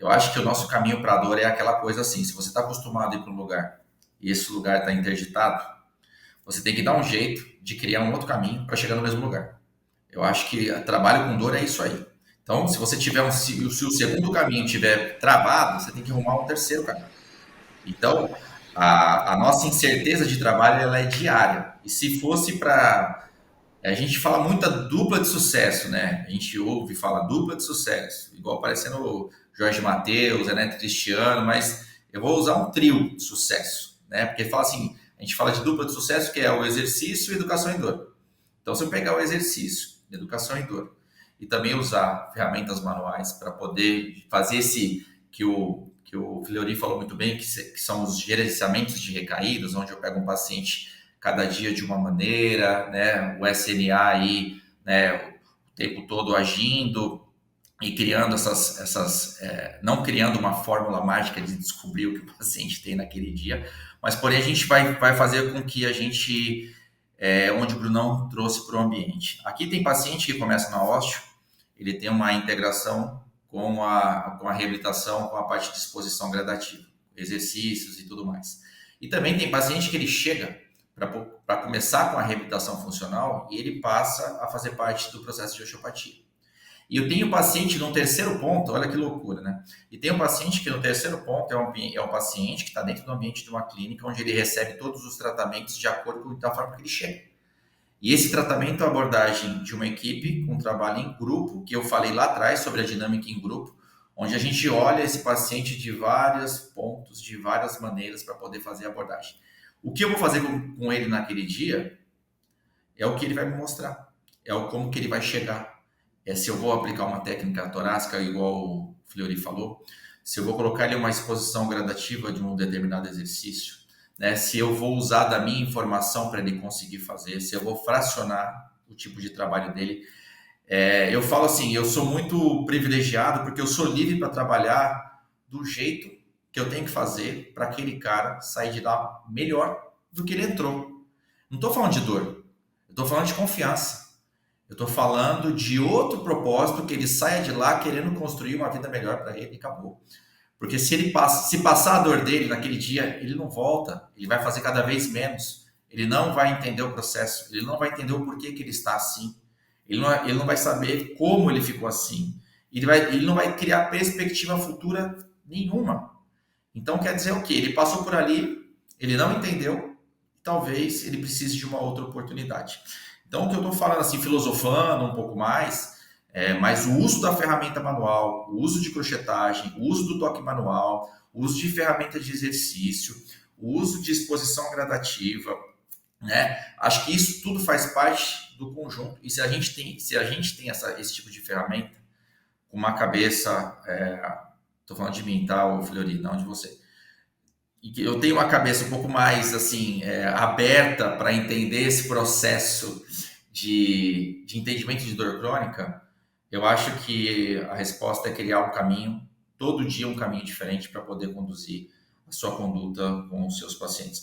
Eu acho que o nosso caminho para a dor é aquela coisa assim, se você está acostumado a ir para um lugar e esse lugar está interditado, você tem que dar um jeito de criar um outro caminho para chegar no mesmo lugar. Eu acho que trabalho com dor é isso aí. Então, se você tiver se o segundo caminho tiver travado, você tem que arrumar um terceiro caminho. Então, a nossa incerteza de trabalho ela é diária. E se fosse para a gente fala muito da dupla de sucesso, né? A gente ouve e fala dupla de sucesso, igual parecendo o Jorge Mateus, Renato Cristiano, mas eu vou usar um trio de sucesso, né? Porque fala assim, a gente fala de dupla de sucesso que é o exercício e educação em dor. Então, se eu pegar o exercício, educação em dor, e também usar ferramentas manuais para poder fazer esse que o Fleury falou muito bem, que são os gerenciamentos de recaídas, onde eu pego um paciente cada dia de uma maneira, né? O SNA aí, né? O tempo todo agindo e criando não criando uma fórmula mágica de descobrir o que o paciente tem naquele dia, mas porém a gente vai fazer com que a gente onde o Brunão trouxe para o ambiente. Aqui tem paciente que começa na osteo, ele tem uma integração com a reabilitação, com a parte de exposição gradativa, exercícios e tudo mais. E também tem paciente que ele chega para começar com a reabilitação funcional e ele passa a fazer parte do processo de osteopatia. E eu tenho paciente no terceiro ponto, olha que loucura, né? E tem um paciente que no terceiro ponto é um paciente que está dentro do ambiente de uma clínica onde ele recebe todos os tratamentos de acordo com a forma que ele chega. E esse tratamento é a abordagem de uma equipe, um trabalho em grupo, que eu falei lá atrás sobre a dinâmica em grupo, onde a gente olha esse paciente de vários pontos, de várias maneiras para poder fazer a abordagem. O que eu vou fazer com ele naquele dia é o que ele vai me mostrar, é o como que ele vai chegar. Se eu vou aplicar uma técnica torácica, igual o Fleury falou, se eu vou colocar ele uma exposição gradativa de um determinado exercício, né? Se eu vou usar da minha informação para ele conseguir fazer, se eu vou fracionar o tipo de trabalho dele. Eu falo assim, eu sou muito privilegiado porque eu sou livre para trabalhar do jeito que eu tenho que fazer para aquele cara sair de lá melhor do que ele entrou. Não estou falando de dor, eu estou falando de confiança. Eu estou falando de outro propósito, que ele saia de lá querendo construir uma vida melhor para ele e acabou. Porque se passar a dor dele naquele dia, ele não volta, ele vai fazer cada vez menos. Ele não vai entender o processo, ele não vai entender o porquê que ele está assim. Ele não vai saber como ele ficou assim. Ele não vai criar perspectiva futura nenhuma. Então quer dizer o quê? Ele passou por ali, ele não entendeu, talvez ele precise de uma outra oportunidade. Então o que eu estou falando assim, filosofando um pouco mais, mas o uso da ferramenta manual, o uso de crochetagem, o uso do toque manual, o uso de ferramenta de exercício, o uso de exposição gradativa, né? Acho que isso tudo faz parte do conjunto. E se a gente tem esse tipo de ferramenta, com uma cabeça, estou falando de mim, tá, o Fleury, não de você. E que eu tenho uma cabeça um pouco mais assim aberta para entender esse processo de entendimento de dor crônica, eu acho que a resposta é criar um caminho, todo dia um caminho diferente para poder conduzir a sua conduta com os seus pacientes.